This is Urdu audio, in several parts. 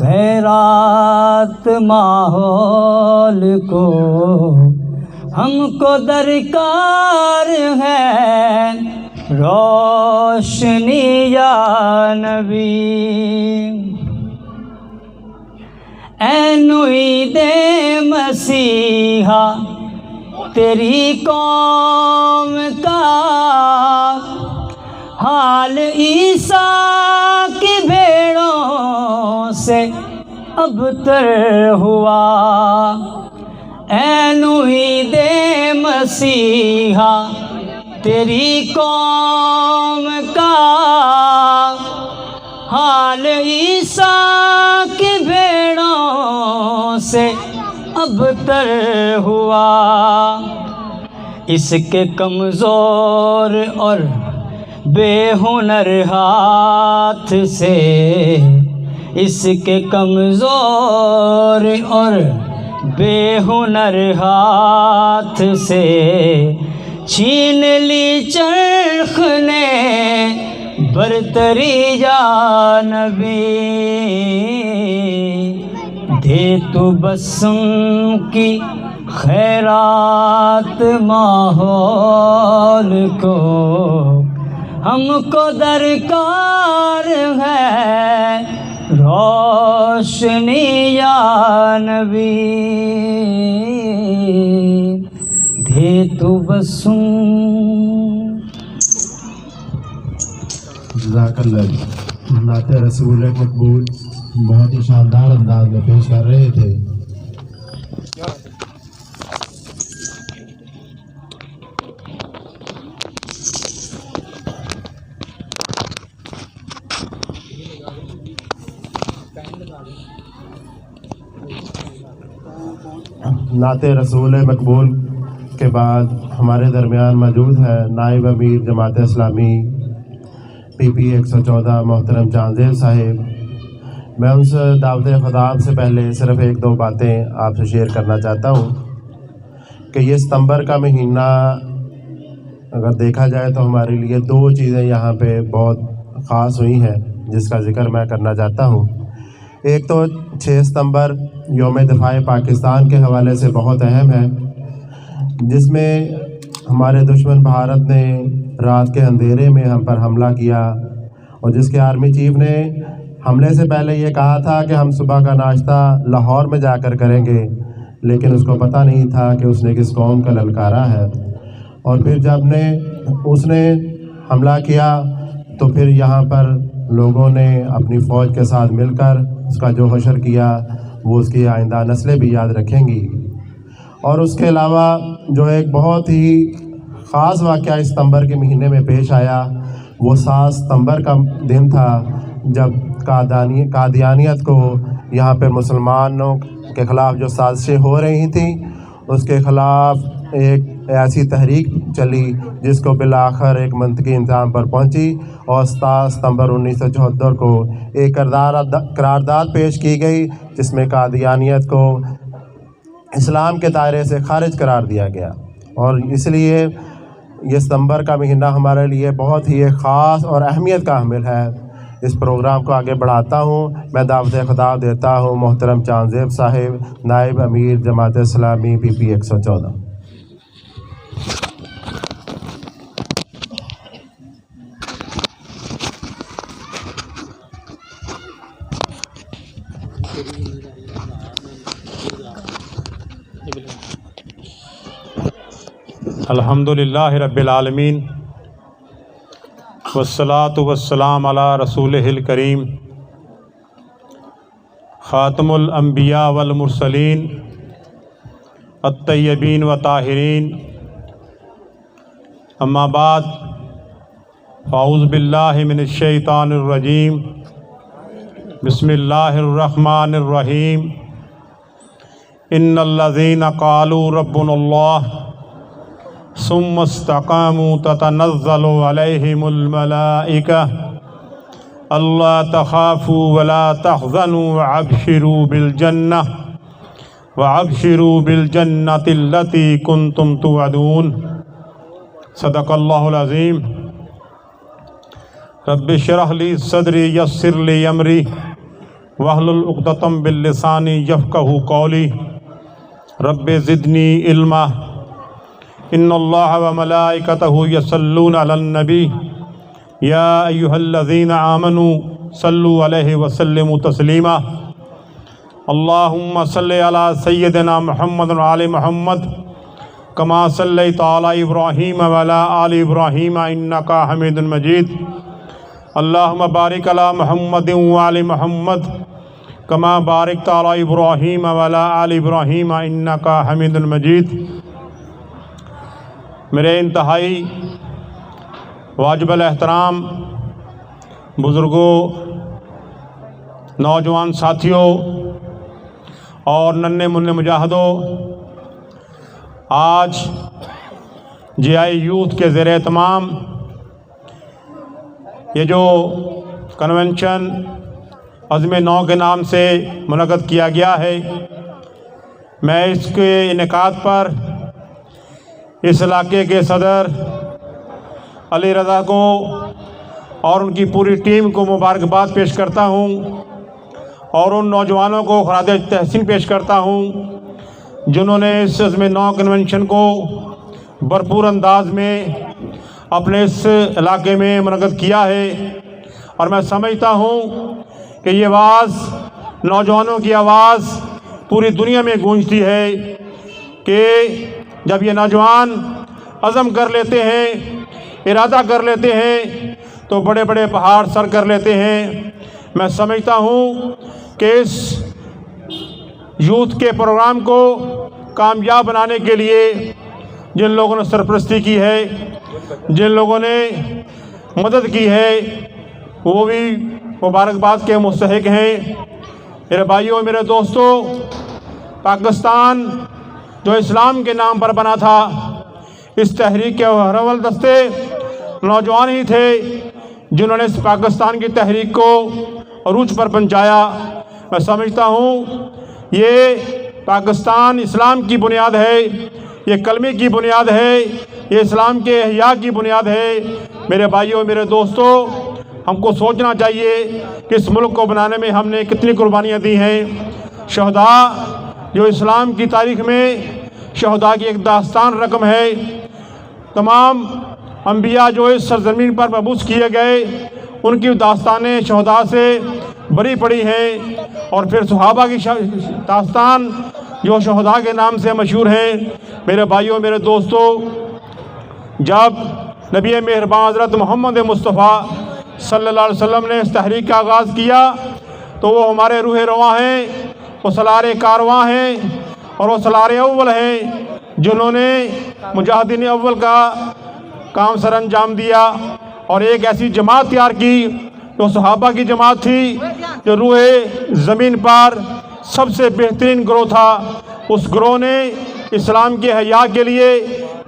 خیرات ماحول کو ہم کو درکار ہے، روشنی یا نبی۔ اے نوید مسیحا تیری قوم کا حال عیسیٰ کی بھیڑوں سے ابتر ہوا۔ اے نوید مسیحا تیری قوم کا حال عیسیٰ کی بھیڑوں سے ابتر ہوا۔ اس کے کمزور اور بے ہنر ہاتھ سے، اس کے کمزور اور بے ہنر ہاتھ سے چھین لی چرخ نے برتری یا نبی۔ دے تو بسم کی خیرات ماحول کو ہم کو درکار ہے، روشنی یا نبی۔ دے تو بسم۔ جزاک اللہ۔ نعت رسول مقبول بہت ہی شاندار انداز میں پیش کر رہے تھے۔ نعت رسول مقبول کے بعد ہمارے درمیان موجود ہے نائب امیر جماعت اسلامی PP 114 محترم چاند زیب صاحب۔ میں ان سے دعوت خطاب سے پہلے صرف ایک دو باتیں آپ سے شیئر کرنا چاہتا ہوں کہ یہ ستمبر کا مہینہ اگر دیکھا جائے تو ہمارے لیے دو چیزیں یہاں پہ بہت خاص ہوئی ہیں جس کا ذکر میں کرنا چاہتا ہوں۔ ایک تو 6 ستمبر یوم دفاع پاکستان کے حوالے سے بہت اہم ہے، جس میں ہمارے دشمن بھارت نے رات کے اندھیرے میں ہم پر حملہ کیا، اور جس کے آرمی چیف نے حملے سے پہلے یہ کہا تھا کہ ہم صبح کا ناشتہ لاہور میں جا کر کریں گے، لیکن اس کو پتہ نہیں تھا کہ اس نے کس قوم کا للکارا ہے۔ اور پھر جب اس نے حملہ کیا تو پھر یہاں پر لوگوں نے اپنی فوج کے ساتھ مل کر اس کا جو حشر کیا وہ اس کی آئندہ نسلیں بھی یاد رکھیں گی۔ اور اس کے علاوہ جو ایک بہت ہی خاص واقعہ اس ستمبر کے مہینے میں پیش آیا، وہ 7 ستمبر کا دن تھا جب قادیانیت کو یہاں پہ مسلمانوں کے خلاف جو سازشیں ہو رہی تھیں اس کے خلاف ایک ایسی تحریک چلی جس کو بالآخر ایک منطقی انتظام پر پہنچی، اور 7 ستمبر 1974 کو ایک قرارداد پیش کی گئی جس میں قادیانیت کو اسلام کے دائرے سے خارج قرار دیا گیا۔ اور اس لیے یہ ستمبر کا مہینہ ہمارے لیے بہت ہی ایک خاص اور اہمیت کا حامل ہے۔ اس پروگرام کو آگے بڑھاتا ہوں، میں دعوت خطاب دیتا ہوں محترم چاند زیب صاحب، نائب امیر جماعت اسلامی PP 114۔ الحمدللہ رب العالمین، والصلاة والسلام علی رسولہ الکریم، خاتم الانبیاء والمرسلین، الطیبین والطاہرین، اما بعد، فاعوذ باللہ من الشیطان الرجیم، بسم اللہ الرحمن الرحیم۔ ان الذین قالوا ربنا اللہ ثم استقاموا تتنزل علیہم الملائکہ اللہ تخافوا ولا تحزنوا وابشروا بالجنة التي كنتم توعدون۔ صدق اللہ العظیم۔ رب اشرح لی صدری یسر لی امری واحلل عقدۃ من لسانی یفقہوا قولی رب زدنی علما ان اللہ وملائکتہ یصلون علی النبی یا ایہا الذین آمنوا صلوا علیہ وسلموا تسلیما اللہم صلی علی سیدنا محمد وعلی محمد کما صلیت علی ابراہیم وعلی آل ابراہیم انکا حمید مجید اللہم بارک علی محمد وعلی محمد کما بارکت علی ابراہیم وعلی آل ابراہیم انکا حمید مجید۔ میرے انتہائی واجب الاحترام بزرگوں، نوجوان ساتھیوں اور ننھے منھے مجاہدوں، آج جے آئی یوتھ کے زیر اہتمام یہ جو کنونشن عزم نو کے نام سے منعقد کیا گیا ہے، میں اس کے انعقاد پر اس علاقے کے صدر علی رضا کو اور ان کی پوری ٹیم کو مبارکباد پیش کرتا ہوں اور ان نوجوانوں کو خراج تحسین پیش کرتا ہوں جنہوں نے اس عزم نو کنونشن کو بھرپور انداز میں اپنے اس علاقے میں منعقد کیا ہے۔ اور میں سمجھتا ہوں کہ یہ آواز، نوجوانوں کی آواز پوری دنیا میں گونجتی ہے کہ جب یہ نوجوان عزم کر لیتے ہیں، ارادہ کر لیتے ہیں تو بڑے بڑے پہاڑ سر کر لیتے ہیں۔ میں سمجھتا ہوں کہ اس یوتھ کے پروگرام کو کامیاب بنانے کے لیے جن لوگوں نے سرپرستی کی ہے، جن لوگوں نے مدد کی ہے، وہ بھی مبارکباد کے مستحق ہیں۔ میرے بھائیوں، میرے دوستوں، پاکستان جو اسلام کے نام پر بنا تھا، اس تحریک کے اول دستے نوجوان ہی تھے جنہوں نے اس پاکستان کی تحریک کو عروج پر پہنچایا۔ میں سمجھتا ہوں یہ پاکستان اسلام کی بنیاد ہے، یہ کلمے کی بنیاد ہے، یہ اسلام کے احیاء کی بنیاد ہے۔ میرے بھائیوں، میرے دوستوں، ہم کو سوچنا چاہیے کہ اس ملک کو بنانے میں ہم نے کتنی قربانیاں دی ہیں۔ شہداء جو اسلام کی تاریخ میں شہداء کی ایک داستان رقم ہے، تمام انبیاء جو اس سرزمین پر مبعوث کیے گئے ان کی داستانیں شہداء سے بری پڑی ہیں، اور پھر صحابہ کی داستان جو شہداء کے نام سے مشہور ہیں۔ میرے بھائیوں، میرے دوستوں، جب نبی مہربان حضرت محمد مصطفیٰ صلی اللہ علیہ وسلم نے اس تحریک کا آغاز کیا تو وہ ہمارے روح رواں ہیں، وہ سالار کارواں ہیں اور وہ سالار اول ہیں جنہوں نے مجاہدین اول کا کام سر انجام دیا اور ایک ایسی جماعت تیار کی جو صحابہ کی جماعت تھی، جو روح زمین پر سب سے بہترین گروہ تھا۔ اس گروہ نے اسلام کے احیاء کے لیے،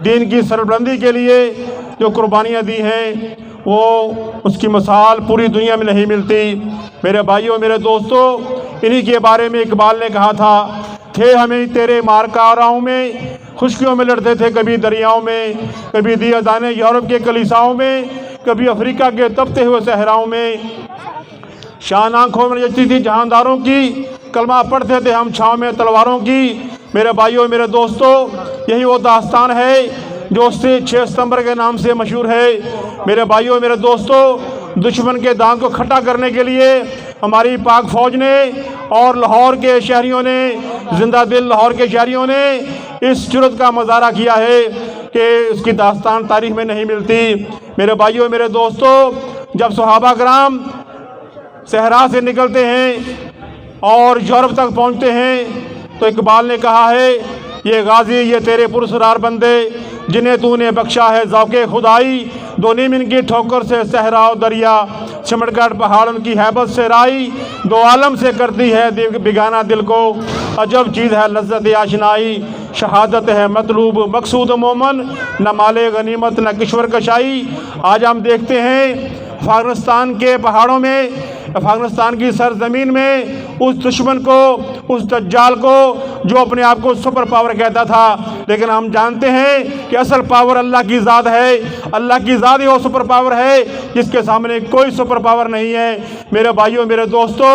دین کی سربلندی کے لیے جو قربانیاں دی ہیں، وہ اس کی مثال پوری دنیا میں نہیں ملتی۔ میرے بھائیوں، میرے دوستوں، انہی کے بارے میں اقبال نے کہا تھا، تھے ہمیں تیرے مارکاراؤں میں، خشکیوں میں لڑتے تھے کبھی دریاؤں میں، کبھی دیے دانے یورپ کے کلیساؤں میں، کبھی افریقہ کے تپتے ہوئے صحراؤں میں۔ شان آنکھوں میں جچتی تھی جہانداروں کی، کلمہ پڑھتے تھے ہم چھاؤں میں تلواروں کی۔ میرے بھائیوں، میرے دوستوں، یہی وہ داستان ہے جو 6 ستمبر کے نام سے مشہور ہے۔ میرے بھائیوں، میرے دوستوں، دشمن کے دانت کو کھٹا کرنے کے لیے ہماری پاک فوج نے اور لاہور کے شہریوں نے، زندہ دل لاہور کے شہریوں نے اس جرأت کا مظاہرہ کیا ہے کہ اس کی داستان تاریخ میں نہیں ملتی۔ میرے بھائیوں، میرے دوستوں، جب صحابہ کرام صحرا سے نکلتے ہیں اور یورپ تک پہنچتے ہیں تو اقبال نے کہا ہے، یہ غازی یہ تیرے پرسرار بندے جنہیں تو نے بخشا ہے ذوق خدائی، دو نیم ان کی ٹھوکر سے صحرا و دریا، سمٹ گڑھ پہاڑ ان کی ہیبت سے رائی، دو عالم سے کرتی ہے بگانا دل کو، عجب چیز ہے لذت آشنائی، شہادت ہے مطلوب مقصود مومن، نہ مال غنیمت نہ کشور کشائی۔ آج ہم دیکھتے ہیں افغانستان کے پہاڑوں میں، افغانستان کی سرزمین میں اس دشمن کو، اس دجال کو جو اپنے آپ کو سپر پاور کہتا تھا، لیکن ہم جانتے ہیں کہ اصل پاور اللہ کی ذات ہے۔ اللہ کی ذات ہی وہ سپر پاور ہے جس کے سامنے کوئی سپر پاور نہیں ہے۔ میرے بھائیوں، میرے دوستوں،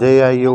JIU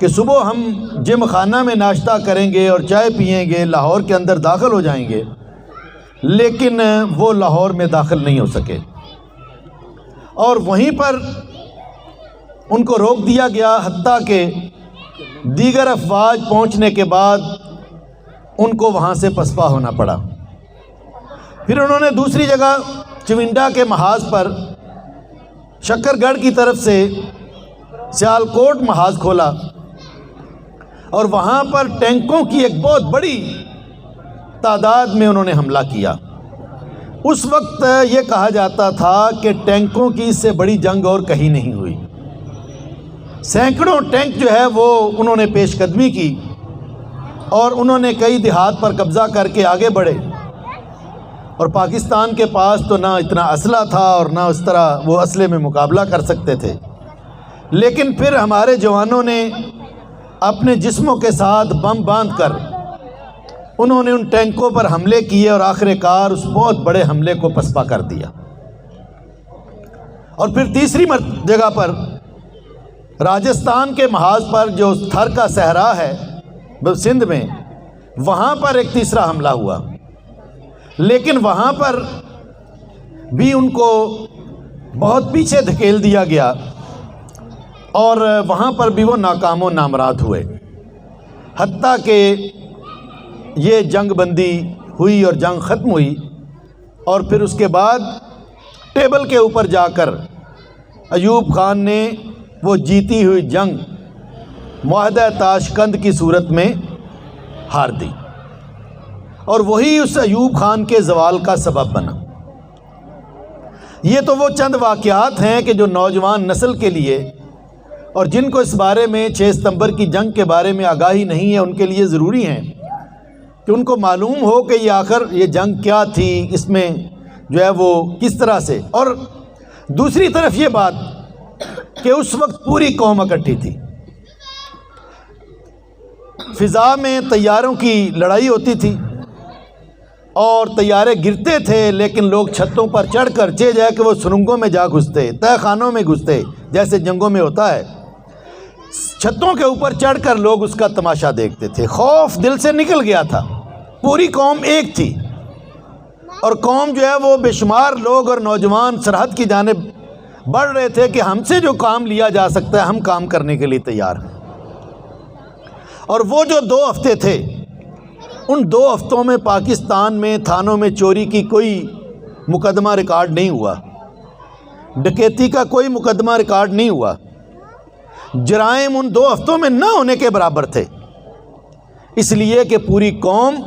کہ صبح ہم جم خانہ میں ناشتہ کریں گے اور چائے پئیں گے، لاہور کے اندر داخل ہو جائیں گے، لیکن وہ لاہور میں داخل نہیں ہو سکے اور وہیں پر ان کو روک دیا گیا، حتیٰ کہ دیگر افواج پہنچنے کے بعد ان کو وہاں سے پسپا ہونا پڑا۔ پھر انہوں نے دوسری جگہ چونڈا کے محاذ پر شکر گڑھ کی طرف سے سیالکوٹ محاذ کھولا اور وہاں پر ٹینکوں کی ایک بہت بڑی تعداد میں انہوں نے حملہ کیا۔ اس وقت یہ کہا جاتا تھا کہ ٹینکوں کی اس سے بڑی جنگ اور کہیں نہیں ہوئی۔ سینکڑوں ٹینک جو ہے وہ انہوں نے پیش قدمی کی اور انہوں نے کئی دیہات پر قبضہ کر کے آگے بڑھے، اور پاکستان کے پاس تو نہ اتنا اسلحہ تھا اور نہ اس طرح وہ اسلحے میں مقابلہ کر سکتے تھے، لیکن پھر ہمارے جوانوں نے اپنے جسموں کے ساتھ بم باندھ کر انہوں نے ان ٹینکوں پر حملے کیے اور آخر کار اس بہت بڑے حملے کو پسپا کر دیا۔ اور پھر تیسری جگہ پر راجستھان کے محاذ پر جو تھر کا صحرا ہے سندھ میں، وہاں پر ایک تیسرا حملہ ہوا، لیکن وہاں پر بھی ان کو بہت پیچھے دھکیل دیا گیا اور وہاں پر بھی وہ ناکام و نامراد ہوئے، حتیٰ کہ یہ جنگ بندی ہوئی اور جنگ ختم ہوئی۔ اور پھر اس کے بعد ٹیبل کے اوپر جا کر ایوب خان نے وہ جیتی ہوئی جنگ معاہدہ تاشقند کی صورت میں ہار دی، اور وہی اس ایوب خان کے زوال کا سبب بنا۔ یہ تو وہ چند واقعات ہیں کہ جو نوجوان نسل کے لیے اور جن کو اس بارے میں 6 ستمبر کی جنگ کے بارے میں آگاہی نہیں ہے، ان کے لیے ضروری ہیں کہ ان کو معلوم ہو کہ یہ آخر یہ جنگ کیا تھی، اس میں جو ہے وہ کس طرح سے۔ اور دوسری طرف یہ بات کہ اس وقت پوری قوم اکٹھی تھی، فضا میں طیاروں کی لڑائی ہوتی تھی اور طیارے گرتے تھے، لیکن لوگ چھتوں پر چڑھ کر جائے کہ وہ سرنگوں میں جا گھستے، تہہ خانوں میں گھستے، جیسے جنگوں میں ہوتا ہے، چھتوں کے اوپر چڑھ کر لوگ اس کا تماشا دیکھتے تھے۔ خوف دل سے نکل گیا تھا، پوری قوم ایک تھی، اور قوم جو ہے وہ بے شمار لوگ اور نوجوان سرحد کی جانب بڑھ رہے تھے کہ ہم سے جو کام لیا جا سکتا ہے ہم کام کرنے کے لیے تیار ہیں۔ اور وہ جو 2 ہفتے تھے، ان 2 ہفتوں میں پاکستان میں تھانوں میں چوری کی کوئی مقدمہ ریکارڈ نہیں ہوا، ڈکیتی کا کوئی مقدمہ ریکارڈ نہیں ہوا، جرائم ان 2 ہفتوں میں نہ ہونے کے برابر تھے، اس لیے کہ پوری قوم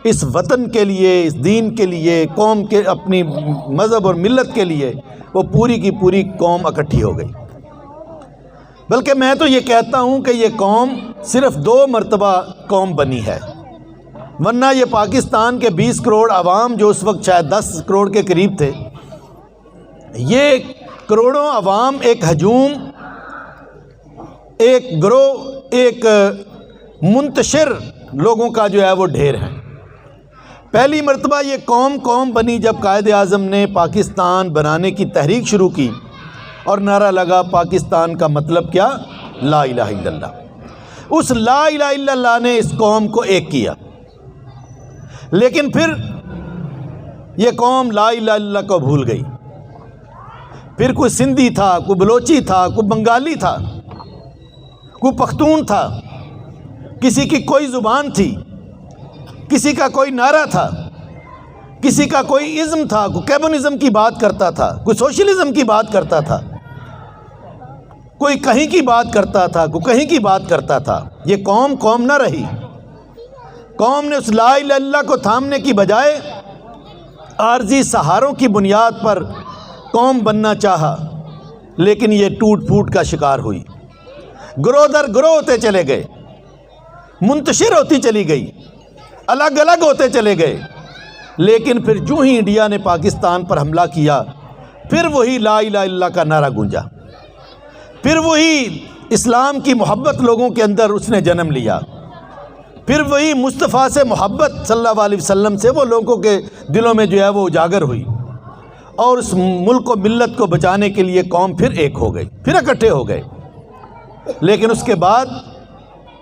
اس وطن کے لیے، اس دین کے لیے، قوم کے اپنی مذہب اور ملت کے لیے وہ پوری کی پوری قوم اکٹھی ہو گئی۔ بلکہ میں تو یہ کہتا ہوں کہ یہ قوم صرف 2 مرتبہ قوم بنی ہے، ورنہ یہ پاکستان کے 20 کروڑ عوام جو اس وقت شاید 10 کروڑ کے قریب تھے، یہ کروڑوں عوام ایک ہجوم، ایک گروہ، ایک منتشر لوگوں کا جو ہے وہ ڈھیر ہے۔ پہلی مرتبہ یہ قوم بنی جب قائد اعظم نے پاکستان بنانے کی تحریک شروع کی اور نعرہ لگا پاکستان کا مطلب کیا؟ لا الہ الا اللہ۔ اس لا الہ الا اللہ نے اس قوم کو ایک کیا، لیکن پھر یہ قوم لا الہ الا اللہ کو بھول گئی۔ پھر کوئی سندھی تھا، کوئی بلوچی تھا، کوئی بنگالی تھا، کوئی پختون تھا، کسی کی کوئی زبان تھی، کسی کا کوئی نعرہ تھا، کسی کا کوئی ازم تھا، کوئی کمیونزم کی بات کرتا تھا، کوئی سوشلزم کی بات کرتا تھا، کوئی کہیں کی بات کرتا تھا، کوئی کہیں کی بات کرتا تھا۔ یہ قوم نہ رہی۔ قوم نے اس لا الہ الا اللہ کو تھامنے کی بجائے عارضی سہاروں کی بنیاد پر قوم بننا چاہا، لیکن یہ ٹوٹ پھوٹ کا شکار ہوئی، گروہ در گروہ ہوتے چلے گئے، منتشر ہوتی چلی گئی، الگ الگ ہوتے چلے گئے۔ لیکن پھر جو ہی انڈیا نے پاکستان پر حملہ کیا، پھر وہی لا الہ الا اللہ کا نعرہ گونجا، پھر وہی اسلام کی محبت لوگوں کے اندر اس نے جنم لیا، پھر وہی مصطفیٰ سے محبت صلی اللہ علیہ وسلم سے وہ لوگوں کے دلوں میں جو ہے وہ اجاگر ہوئی، اور اس ملک و ملت کو بچانے کے لیے قوم پھر ایک ہو گئی، پھر اکٹھے ہو گئے۔ لیکن اس کے بعد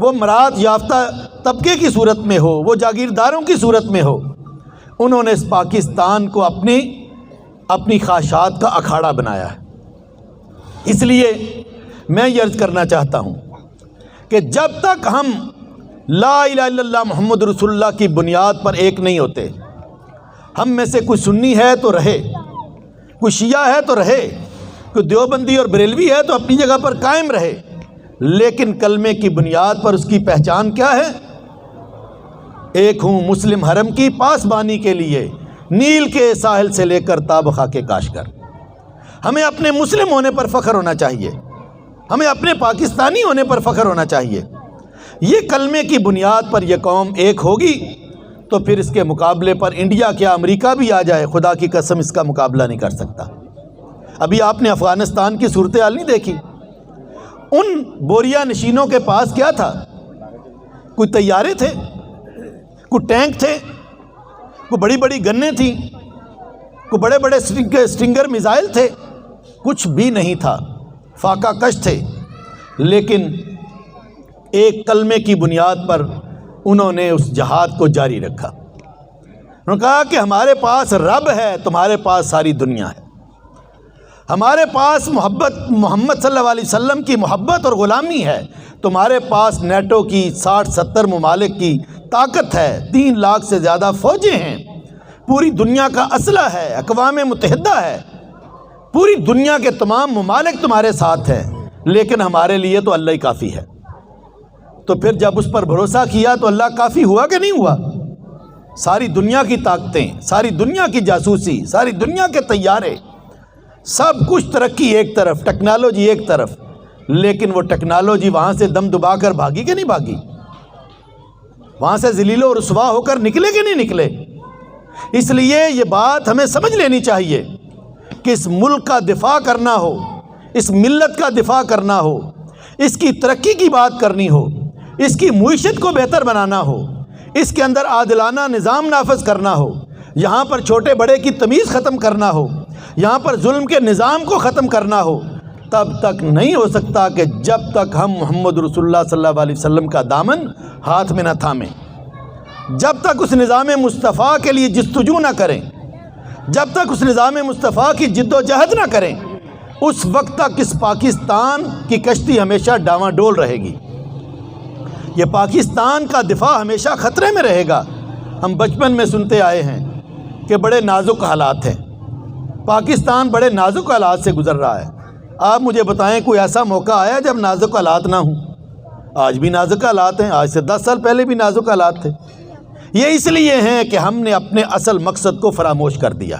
وہ مراد یافتہ طبقے کی صورت میں ہو، وہ جاگیرداروں کی صورت میں ہو، انہوں نے اس پاکستان کو اپنی خواہشات کا اکھاڑا بنایا ہے۔ اس لیے میں یہ عرض کرنا چاہتا ہوں کہ جب تک ہم لا الہ الا اللہ محمد رسول اللہ کی بنیاد پر ایک نہیں ہوتے، ہم میں سے کوئی سنی ہے تو رہے، کوئی شیعہ ہے تو رہے، کوئی دیوبندی اور بریلوی ہے تو اپنی جگہ پر قائم رہے، لیکن کلمے کی بنیاد پر اس کی پہچان کیا ہے؟ ایک ہوں مسلم حرم کی پاسبانی کے لیے نیل کے ساحل سے لے کر تا خاک کاشگر۔ ہمیں اپنے مسلم ہونے پر فخر ہونا چاہیے، ہمیں اپنے پاکستانی ہونے پر فخر ہونا چاہیے۔ یہ کلمے کی بنیاد پر یہ قوم ایک ہوگی تو پھر اس کے مقابلے پر انڈیا کیا امریکہ بھی آ جائے، خدا کی قسم اس کا مقابلہ نہیں کر سکتا۔ ابھی آپ نے افغانستان کی صورتحال نہیں دیکھی؟ ان بوریا نشینوں کے پاس کیا تھا؟ کوئی طیارے تھے، کوئی ٹینک تھے، کوئی بڑی بڑی گنیں تھیں، کوئی بڑے بڑے سٹنگر میزائل تھے؟ کچھ بھی نہیں تھا، فاقہ کش تھے، لیکن ایک کلمے کی بنیاد پر انہوں نے اس جہاد کو جاری رکھا۔ انہوں نے کہا کہ ہمارے پاس رب ہے، تمہارے پاس ساری دنیا ہے، ہمارے پاس محمد صلی اللہ علیہ وسلم کی محبت اور غلامی ہے، تمہارے پاس نیٹو کی 60-70 ممالک کی طاقت ہے، 3 لاکھ سے زیادہ فوجیں ہیں، پوری دنیا کا اسلحہ ہے، اقوام متحدہ ہے، پوری دنیا کے تمام ممالک تمہارے ساتھ ہیں، لیکن ہمارے لیے تو اللہ ہی کافی ہے۔ تو پھر جب اس پر بھروسہ کیا تو اللہ کافی ہوا کہ نہیں ہوا؟ ساری دنیا کی طاقتیں، ساری دنیا کی جاسوسی، ساری دنیا کے طیارے، سب کچھ ترقی ایک طرف، ٹیکنالوجی ایک طرف، لیکن وہ ٹیکنالوجی وہاں سے دم دبا کر بھاگی کہ نہیں بھاگی؟ وہاں سے ذلیل و رسوا ہو کر نکلے کہ نہیں نکلے؟ اس لیے یہ بات ہمیں سمجھ لینی چاہیے کہ اس ملک کا دفاع کرنا ہو، اس ملت کا دفاع کرنا ہو، اس کی ترقی کی بات کرنی ہو، اس کی معیشت کو بہتر بنانا ہو، اس کے اندر عادلانہ نظام نافذ کرنا ہو، یہاں پر چھوٹے بڑے کی تمیز ختم کرنا ہو، یہاں پر ظلم کے نظام کو ختم کرنا ہو، تب تک نہیں ہو سکتا کہ جب تک ہم محمد رسول اللہ صلی اللہ علیہ وسلم کا دامن ہاتھ میں نہ تھامیں، جب تک اس نظام مصطفیٰ کے لیے جستجو نہ کریں، جب تک اس نظام مصطفیٰ کی جد و جہد نہ کریں، اس وقت تک اس پاکستان کی کشتی ہمیشہ ڈاواں ڈول رہے گی، یہ پاکستان کا دفاع ہمیشہ خطرے میں رہے گا۔ ہم بچپن میں سنتے آئے ہیں کہ بڑے نازک حالات ہیں، پاکستان بڑے نازک حالات سے گزر رہا ہے۔ آپ مجھے بتائیں کوئی ایسا موقع آیا جب نازک حالات نہ ہوں؟ آج بھی نازک حالات ہیں، آج سے 10 سال پہلے بھی نازک حالات تھے۔ یہ اس لیے ہیں کہ ہم نے اپنے اصل مقصد کو فراموش کر دیا۔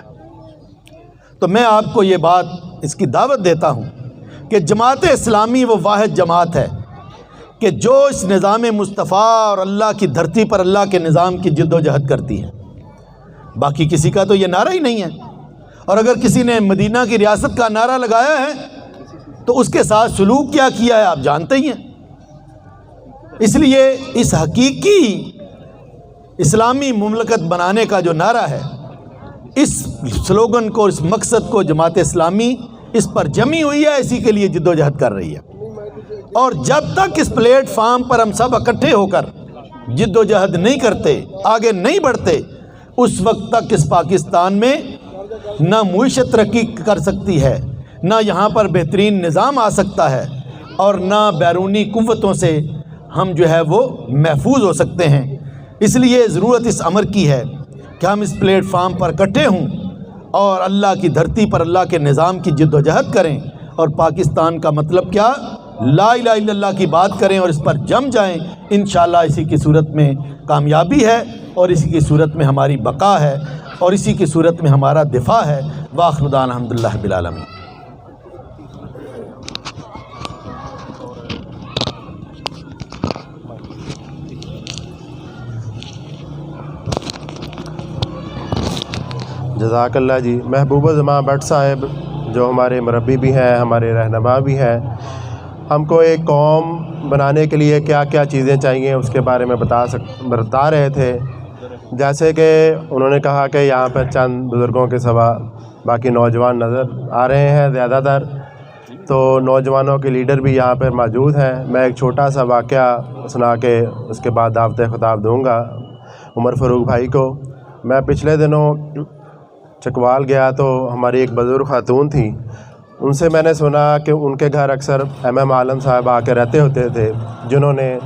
تو میں آپ کو یہ بات اس کی دعوت دیتا ہوں کہ جماعت اسلامی وہ واحد جماعت ہے کہ جو اس نظام مصطفیٰ اور اللہ کی دھرتی پر اللہ کے نظام کی جد و جہد کرتی ہے۔ باقی کسی کا تو یہ نعرہ ہی نہیں ہے، اور اگر کسی نے مدینہ کی ریاست کا نعرہ لگایا ہے تو اس کے ساتھ سلوک کیا کیا ہے آپ جانتے ہی ہیں۔ اس لیے اس حقیقی اسلامی مملکت بنانے کا جو نعرہ ہے، اس سلوگن کو، اس مقصد کو جماعت اسلامی اس پر جمی ہوئی ہے، اسی کے لیے جد و جہد کر رہی ہے۔ اور جب تک اس پلیٹ فارم پر ہم سب اکٹھے ہو کر جد و جہد نہیں کرتے، آگے نہیں بڑھتے، اس وقت تک اس پاکستان میں نہ معیشت ترقی کر سکتی ہے، نہ یہاں پر بہترین نظام آ سکتا ہے، اور نہ بیرونی قوتوں سے ہم جو ہے وہ محفوظ ہو سکتے ہیں۔ اس لیے ضرورت اس امر کی ہے کہ ہم اس پلیٹ فارم پر اکٹھے ہوں اور اللہ کی دھرتی پر اللہ کے نظام کی جد و جہد کریں، اور پاکستان کا مطلب کیا؟ لا الہ الا اللہ کی بات کریں اور اس پر جم جائیں۔ انشاءاللہ اسی کی صورت میں کامیابی ہے، اور اسی کی صورت میں ہماری بقا ہے، اور اسی کی صورت میں ہمارا دفاع ہے۔ وآخر دعوانا الحمدللہ رب العالمین۔ جزاک اللہ جی۔ محبوب زمان بٹ صاحب جو ہمارے مربی بھی ہیں، ہمارے رہنما بھی ہیں، ہم کو ایک قوم بنانے کے لیے کیا کیا چیزیں چاہیے اس کے بارے میں بتا رہے تھے۔ جیسے کہ انہوں نے کہا کہ یہاں پر چند بزرگوں کے سوا باقی نوجوان نظر آ رہے ہیں زیادہ تر، تو نوجوانوں کے لیڈر بھی یہاں پر موجود ہیں. میں ایک چھوٹا سا واقعہ سنا کے اس کے بعد دعوت خطاب دوں گا عمر فاروق بھائی کو. میں پچھلے دنوں چکوال گیا تو ہماری ایک بزرگ خاتون تھیں. ان سے میں نے سنا کہ ان کے گھر اکثر ایم عالم صاحب آ کے رہتے ہوتے تھے جنہوں نے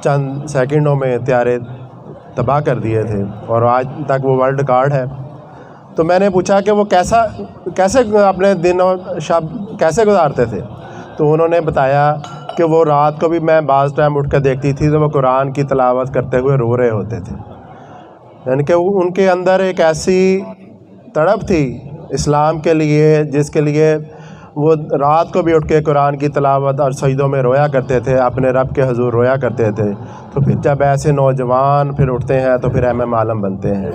چند سیکنڈوں میں طیارے تباہ کر دیے تھے اور آج تک وہ ورلڈ ریکارڈ ہے. تو میں نے پوچھا کہ وہ کیسے اپنے دن اور شب کیسے گزارتے تھے. تو انہوں نے بتایا کہ وہ رات کو بھی میں بعض ٹائم اٹھ کے دیکھتی تھی تو وہ قرآن کی تلاوت کرتے ہوئے رو رہے ہوتے تھے. یعنی کہ ان کے اندر ایک ایسی تڑپ تھی اسلام کے لیے جس کے لیے وہ رات کو بھی اٹھ کے قرآن کی تلاوت اور سجدوں میں رویا کرتے تھے, اپنے رب کے حضور رویا کرتے تھے. تو پھر جب ایسے نوجوان پھر اٹھتے ہیں تو پھر ایم عالم بنتے ہیں.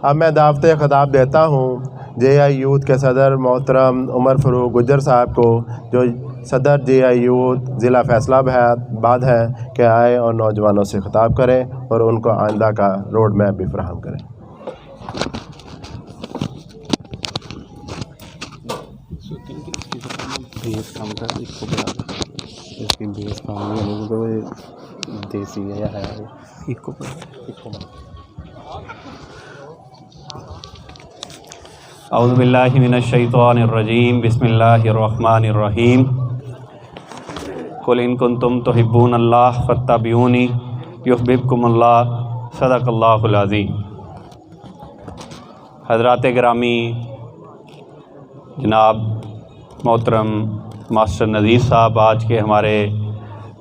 اب میں دعوت خطاب دیتا ہوں جے آئی یوتھ کے صدر محترم عمر فاروق گجر صاحب کو, جو صدر جے آئی یوتھ ضلع فیصلہ آباد ہے, کہ آئے اور نوجوانوں سے خطاب کریں اور ان کو آئندہ کا روڈ میپ بھی فراہم کریں. اعوذ باللہ من الشیطان الرجیم. بسم اللہ الرحمن الرحیم. قل ان کنتم تحبون اللہ فاتبعونی یحببکم اللہ. صدق اللہ العظیم. حضرات گرامی، جناب محترم ماسٹر نذیر صاحب، آج کے ہمارے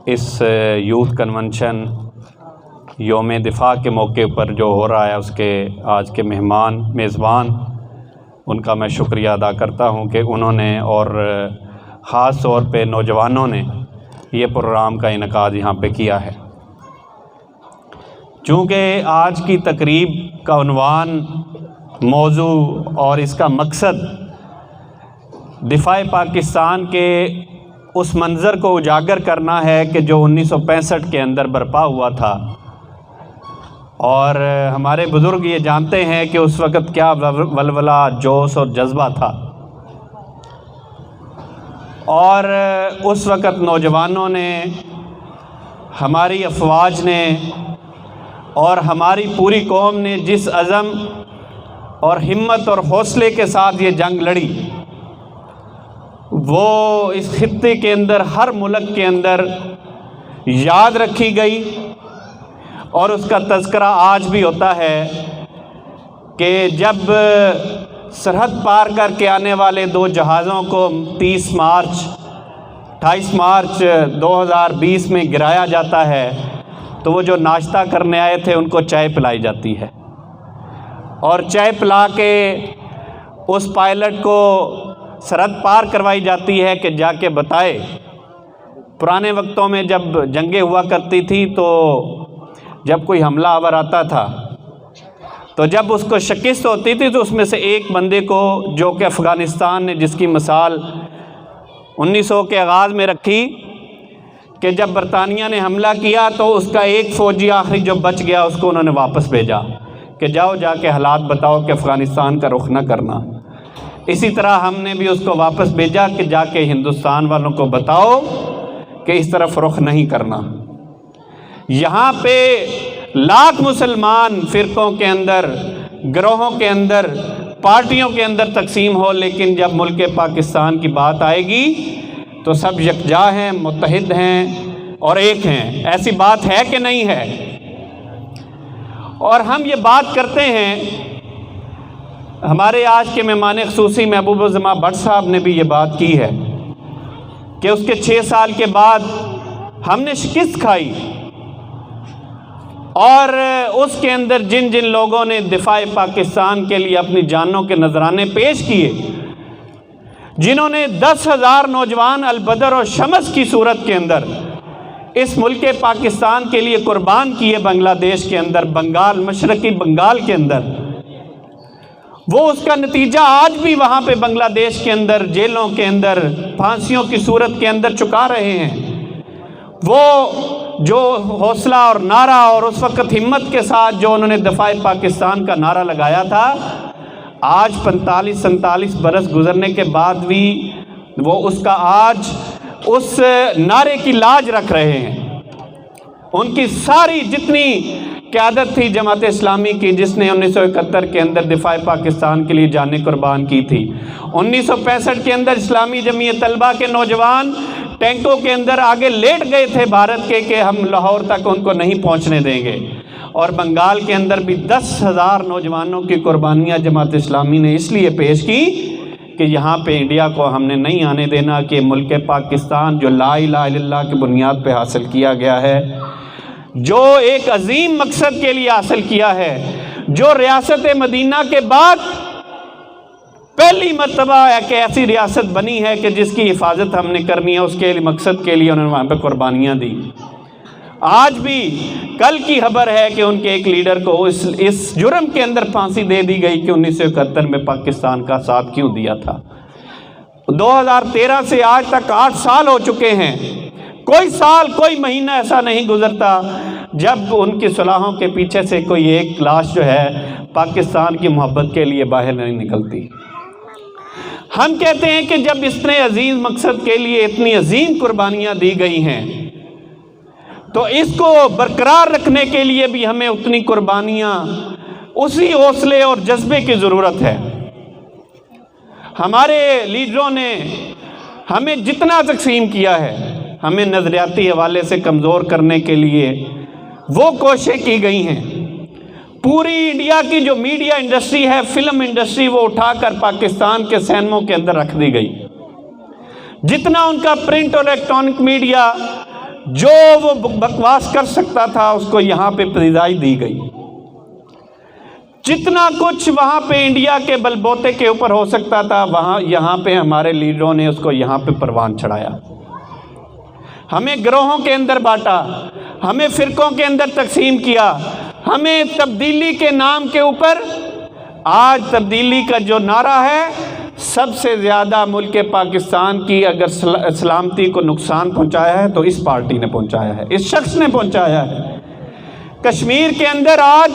اس یوتھ کنونشن یوم دفاع کے موقع پر جو ہو رہا ہے اس کے آج کے میزبان ان کا میں شکریہ ادا کرتا ہوں کہ انہوں نے اور خاص طور پہ نوجوانوں نے یہ پروگرام کا انعقاد یہاں پہ کیا ہے. چونکہ آج کی تقریب کا عنوان، موضوع اور اس کا مقصد دفاع پاکستان کے اس منظر کو اجاگر کرنا ہے کہ جو 1965 کے اندر برپا ہوا تھا. اور ہمارے بزرگ یہ جانتے ہیں کہ اس وقت کیا ولولہ، جوش اور جذبہ تھا. اور اس وقت نوجوانوں نے، ہماری افواج نے اور ہماری پوری قوم نے جس عزم اور ہمت اور حوصلے کے ساتھ یہ جنگ لڑی، وہ اس خطے کے اندر، ہر ملک کے اندر یاد رکھی گئی. اور اس کا تذکرہ آج بھی ہوتا ہے کہ جب سرحد پار کر کے آنے والے 2 جہازوں کو 28 مارچ 2020 میں گرایا جاتا ہے تو وہ جو ناشتہ کرنے آئے تھے ان کو چائے پلائی جاتی ہے، اور چائے پلا کے اس پائلٹ کو سرحد پار کروائی جاتی ہے کہ جا کے بتائے. پرانے وقتوں میں جب جنگیں ہوا کرتی تھی تو جب کوئی حملہ آور آتا تھا تو جب اس کو شکست ہوتی تھی تو اس میں سے ایک بندے کو، جو کہ افغانستان نے جس کی مثال 1900 کے آغاز میں رکھی کہ جب برطانیہ نے حملہ کیا تو اس کا ایک فوجی آخری جو بچ گیا اس کو انہوں نے واپس بھیجا کہ جاؤ جا کے حالات بتاؤ کہ افغانستان کا رخ نہ کرنا. اسی طرح ہم نے بھی اس کو واپس بھیجا کہ جا کے ہندوستان والوں کو بتاؤ کہ اس طرف رخ نہیں کرنا. یہاں پہ لاکھ مسلمان فرقوں کے اندر، گروہوں کے اندر، پارٹیوں کے اندر تقسیم ہو، لیکن جب ملک پاکستان کی بات آئے گی تو سب یکجا ہیں، متحد ہیں اور ایک ہیں. ایسی بات ہے کہ نہیں ہے؟ اور ہم یہ بات کرتے ہیں. ہمارے آج کے مہمان خصوصی محبوب الزماں بٹ صاحب نے بھی یہ بات کی ہے کہ اس کے 6 سال کے بعد ہم نے شکست کھائی، اور اس کے اندر جن جن لوگوں نے دفاع پاکستان کے لیے اپنی جانوں کے نذرانے پیش کیے، جنہوں نے 10,000 نوجوان البدر اور شمس کی صورت کے اندر اس ملک پاکستان کے لیے قربان کیے، بنگلہ دیش کے اندر، بنگال، مشرقی بنگال کے اندر، وہ اس کا نتیجہ آج بھی وہاں پہ بنگلہ دیش کے اندر، جیلوں کے اندر، پھانسیوں کی صورت کے اندر چکا رہے ہیں. وہ جو حوصلہ اور نعرہ اور اس وقت ہمت کے ساتھ جو انہوں نے دفاع پاکستان کا نعرہ لگایا تھا، آج 45-47 برس گزرنے کے بعد بھی وہ اس کا آج اس نعرے کی لاج رکھ رہے ہیں۔ ان کی ساری جتنی قیادت تھی جماعت اسلامی کی، جس نے 1971 کے اندر دفاع پاکستان کے لیے جانیں قربان کی تھی، 1965 کے اندر اسلامی جمعیت طلبہ کے نوجوان ٹینکوں کے اندر آگے لیٹ گئے تھے بھارت کے کہ ہم لاہور تک ان کو نہیں پہنچنے دیں گے، اور بنگال کے اندر بھی 10,000 نوجوانوں کی قربانیاں جماعت اسلامی نے اس لیے پیش کی کہ یہاں پہ انڈیا کو ہم نے نہیں آنے دینا، کہ ملک پاکستان جو لا الہ الا اللہ کی بنیاد پہ حاصل کیا گیا ہے، جو ایک عظیم مقصد کے لیے حاصل کیا ہے، جو ریاست مدینہ کے بعد پہلی مرتبہ ایک ایسی ریاست بنی ہے کہ جس کی حفاظت ہم نے کرنی ہے، اس کے مقصد کے لیے انہوں نے وہاں پہ قربانیاں دی۔ آج بھی کل کی خبر ہے کہ ان کے ایک لیڈر کو اس جرم کے اندر پھانسی دے دی گئی کہ 1971 میں پاکستان کا ساتھ کیوں دیا تھا۔ 2013 سے آج تک 8 سال ہو چکے ہیں، کوئی سال کوئی مہینہ ایسا نہیں گزرتا جب ان کی صلاحوں کے پیچھے سے کوئی ایک لاش جو ہے پاکستان کی محبت کے لیے باہر نہیں نکلتی۔ ہم کہتے ہیں کہ جب اتنے عظیم مقصد کے لیے اتنی عظیم قربانیاں دی گئی ہیں تو اس کو برقرار رکھنے کے لیے بھی ہمیں اتنی قربانیاں، اسی حوصلے اور جذبے کی ضرورت ہے۔ ہمارے لیڈروں نے ہمیں جتنا تقسیم کیا ہے، ہمیں نظریاتی حوالے سے کمزور کرنے کے لیے وہ کوششیں کی گئی ہیں۔ پوری انڈیا کی جو میڈیا انڈسٹری ہے، فلم انڈسٹری، وہ اٹھا کر پاکستان کے سینموں کے اندر رکھ دی گئی۔ جتنا ان کا پرنٹ اور الیکٹرانک میڈیا جو وہ بکواس کر سکتا تھا اس کو یہاں پہ پذیرائی دی گئی۔ جتنا کچھ وہاں پہ انڈیا کے بل بوتے کے اوپر ہو سکتا تھا، یہاں پہ ہمارے لیڈروں نے اس کو یہاں پہ پروان چڑھایا۔ ہمیں گروہوں کے اندر بانٹا، ہمیں فرقوں کے اندر تقسیم کیا، ہمیں تبدیلی کے نام کے اوپر، آج تبدیلی کا جو نعرہ ہے، سب سے زیادہ ملک پاکستان کی اگر سلامتی کو نقصان پہنچایا ہے تو اس پارٹی نے پہنچایا ہے، اس شخص نے پہنچایا ہے۔ کشمیر کے اندر آج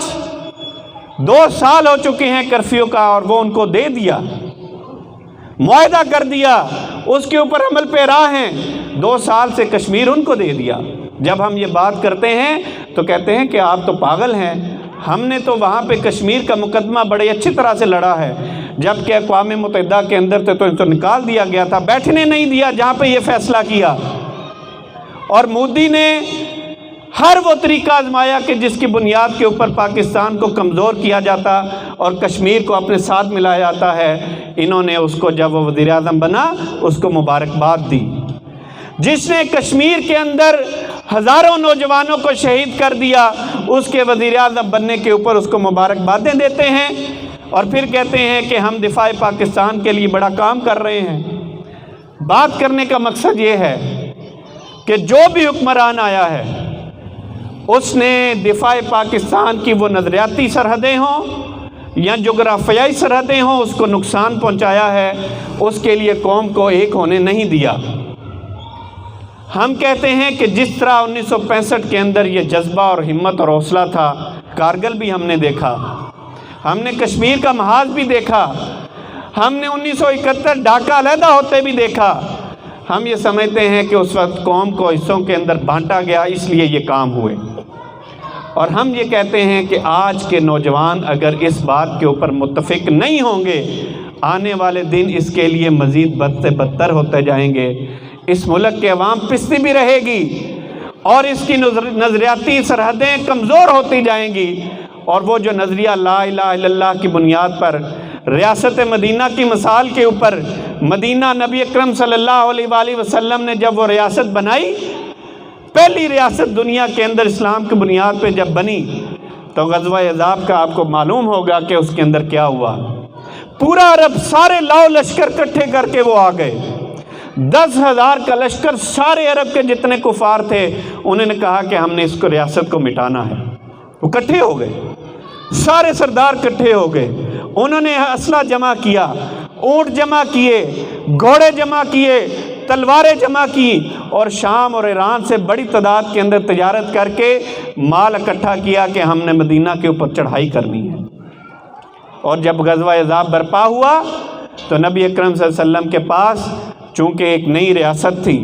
2 سال ہو چکے ہیں کرفیو کا، اور وہ ان کو دے دیا، معاہدہ کر دیا، اس کے اوپر عمل پیرا ہیں۔ 2 سال سے کشمیر ان کو دے دیا۔ جب ہم یہ بات کرتے ہیں تو کہتے ہیں کہ آپ تو پاگل ہیں، ہم نے تو وہاں پہ کشمیر کا مقدمہ بڑے اچھی طرح سے لڑا ہے، جبکہ اقوام متحدہ کے اندر تو ان کو نکال دیا گیا تھا، بیٹھنے نہیں دیا جہاں پہ یہ فیصلہ کیا۔ اور مودی نے ہر وہ طریقہ آزمایا کہ جس کی بنیاد کے اوپر پاکستان کو کمزور کیا جاتا اور کشمیر کو اپنے ساتھ ملایا جاتا ہے۔ انہوں نے اس کو جب وہ وزیر اعظم بنا اس کو مبارکباد دی، جس نے کشمیر کے اندر ہزاروں نوجوانوں کو شہید کر دیا، اس کے وزیر اعظم بننے کے اوپر اس کو مبارکبادیں دیتے ہیں، اور پھر کہتے ہیں کہ ہم دفاع پاکستان کے لیے بڑا کام کر رہے ہیں۔ بات کرنے کا مقصد یہ ہے کہ جو بھی حکمران آیا ہے اس نے دفاع پاکستان کی وہ نظریاتی سرحدیں ہوں یا جغرافیائی سرحدیں ہوں، اس کو نقصان پہنچایا ہے، اس کے لیے قوم کو ایک ہونے نہیں دیا۔ ہم کہتے ہیں کہ جس طرح 1965 کے اندر یہ جذبہ اور ہمت اور حوصلہ تھا، کارگل بھی ہم نے دیکھا، ہم نے کشمیر کا محاذ بھی دیکھا، ہم نے 1971 ڈھاکہ علیحدہ ہوتے بھی دیکھا۔ ہم یہ سمجھتے ہیں کہ اس وقت قوم کو حصوں کے اندر بانٹا گیا، اس لیے یہ کام ہوئے، اور ہم یہ کہتے ہیں کہ آج کے نوجوان اگر اس بات کے اوپر متفق نہیں ہوں گے، آنے والے دن اس کے لیے مزید بد سے بدتر ہوتے جائیں گے۔ اس ملک کے عوام پستی بھی رہے گی اور اس کی نظریاتی سرحدیں کمزور ہوتی جائیں گی، اور وہ جو نظریہ لا الہ الا اللہ کی بنیاد پر، ریاست مدینہ کی مثال کے اوپر، مدینہ نبی اکرم صلی اللہ علیہ وآلہ وسلم نے جب وہ ریاست بنائی، پہلی ریاست دنیا کے اندر اسلام کی بنیاد پہ جب بنی، تو غزوہ احزاب کا آپ کو معلوم ہوگا کہ اس کے اندر کیا ہوا۔ پورا عرب سارے لاؤ لشکر کٹھے کر کے وہ آ گئے، 10,000 کا لشکر، سارے عرب کے جتنے کفار تھے، انہوں نے کہا کہ ہم نے اس کو ریاست کو مٹانا ہے۔ وہ کٹھے ہو گئے، سارے سردار کٹھے ہو گئے، انہوں نے اسلحہ جمع کیا، اونٹ جمع کیے، گھوڑے جمع کیے، تلواریں جمع کی، اور شام اور ایران سے بڑی تعداد کے اندر تجارت کر کے مال اکٹھا کیا کہ ہم نے مدینہ کے اوپر چڑھائی کرنی ہے۔ اور جب غزوہ احزاب برپا ہوا تو نبی اکرم صلی اللہ علیہ وسلم کے پاس چونکہ ایک نئی ریاست تھی،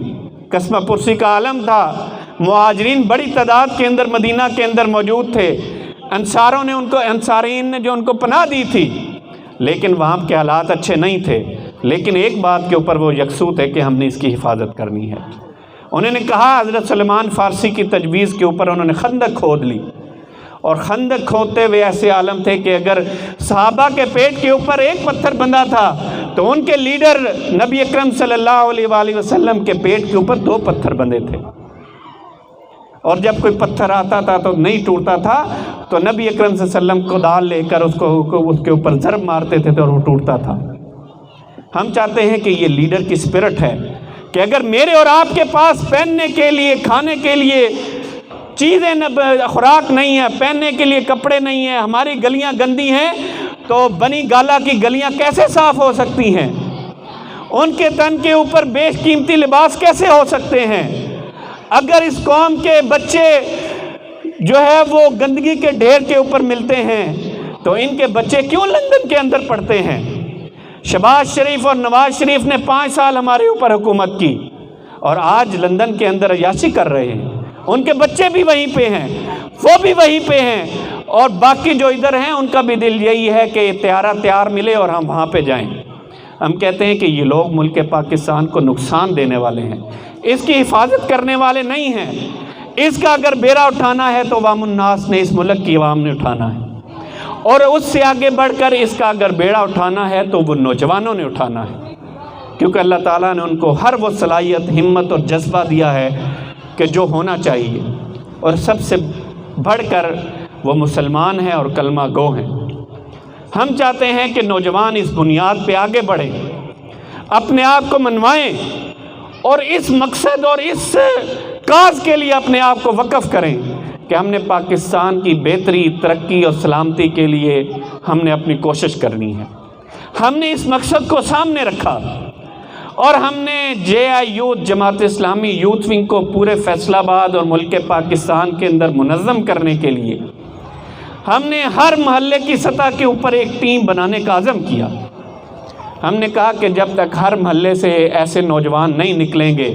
قسمہ پرسی کا عالم تھا، مہاجرین بڑی تعداد کے اندر مدینہ کے اندر موجود تھے، انصارین نے جو ان کو پناہ دی تھی، لیکن وہاں کے حالات اچھے نہیں تھے، لیکن ایک بات کے اوپر وہ یکسو تھے کہ ہم نے اس کی حفاظت کرنی ہے۔ انہوں نے کہا، حضرت سلمان فارسی کی تجویز کے اوپر انہوں نے خندق کھود لی، اور خندق کھودتے ہوئے ایسے عالم تھے کہ اگر صحابہ کے پیٹ کے اوپر ایک پتھر بندھا تھا تو ان کے لیڈر نبی اکرم صلی اللہ علیہ وآلہ وسلم کے پیٹ کے اوپر 2 پتھر بندھے تھے، اور جب کوئی پتھر آتا تھا تو نہیں ٹوٹتا تھا تو نبی اکرم صلی اللہ علیہ وسلم کدال لے کر اس کے اوپر ضرب مارتے تھے اور وہ ٹوٹتا تھا۔ ہم چاہتے ہیں کہ یہ لیڈر کی اسپرٹ ہے کہ اگر میرے اور آپ کے پاس پہننے کے لیے، کھانے کے لیے چیزیں، خوراک نہیں ہے، پہننے کے لیے کپڑے نہیں ہیں، ہماری گلیاں گندی ہیں، تو بنی گالا کی گلیاں کیسے صاف ہو سکتی ہیں؟ ان کے تن کے اوپر بیش قیمتی لباس کیسے ہو سکتے ہیں؟ اگر اس قوم کے بچے جو ہے وہ گندگی کے ڈھیر کے اوپر ملتے ہیں تو ان کے بچے کیوں لندن کے اندر پڑھتے ہیں؟ شہباز شریف اور نواز شریف نے 5 سال ہمارے اوپر حکومت کی اور آج لندن کے اندر عیاشی کر رہے ہیں، ان کے بچے بھی وہیں پہ ہیں، وہ بھی وہیں پہ ہیں، اور باقی جو ادھر ہیں ان کا بھی دل یہی ہے کہ تیار ملے اور ہم وہاں پہ جائیں۔ ہم کہتے ہیں کہ یہ لوگ ملک پاکستان کو نقصان دینے والے ہیں، اس کی حفاظت کرنے والے نہیں ہیں۔ اس کا اگر بیڑا اٹھانا ہے تو عوام الناس نے، اس ملک کی عوام نے اٹھانا ہے، اور اس سے آگے بڑھ کر اس کا اگر بیڑا اٹھانا ہے تو وہ نوجوانوں نے اٹھانا ہے، کیونکہ اللہ تعالیٰ نے ان کو ہر وہ صلاحیت، ہمت اور جذبہ دیا ہے کہ جو ہونا چاہیے، اور سب سے بڑھ کر وہ مسلمان ہیں اور کلمہ گو ہیں۔ ہم چاہتے ہیں کہ نوجوان اس بنیاد پہ آگے بڑھیں، اپنے آپ کو منوائیں، اور اس مقصد اور اس کاز کے لیے اپنے آپ کو وقف کریں کہ ہم نے پاکستان کی بہتری، ترقی اور سلامتی کے لیے ہم نے اپنی کوشش کرنی ہے۔ ہم نے اس مقصد کو سامنے رکھا، اور ہم نے JI Jamaat Islami youth wing کو پورے فیصل آباد اور ملک پاکستان کے اندر منظم کرنے کے لیے ہم نے ہر محلے کی سطح کے اوپر ایک ٹیم بنانے کا عزم کیا۔ ہم نے کہا کہ جب تک ہر محلے سے ایسے نوجوان نہیں نکلیں گے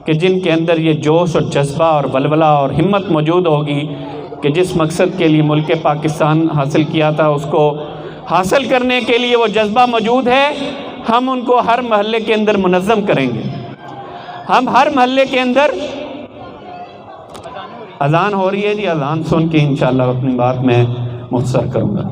کہ جن کے اندر یہ جوش اور جذبہ اور ولولہ اور ہمت موجود ہوگی کہ جس مقصد کے لیے ملک پاکستان حاصل کیا تھا اس کو حاصل کرنے کے لیے وہ جذبہ موجود ہے، ہم ان کو ہر محلے کے اندر منظم کریں گے۔ ہم ہر محلے کے اندر، اذان ہو رہی ہے جی، اذان سن کے انشاءاللہ اپنی بات میں مختصر کروں گا۔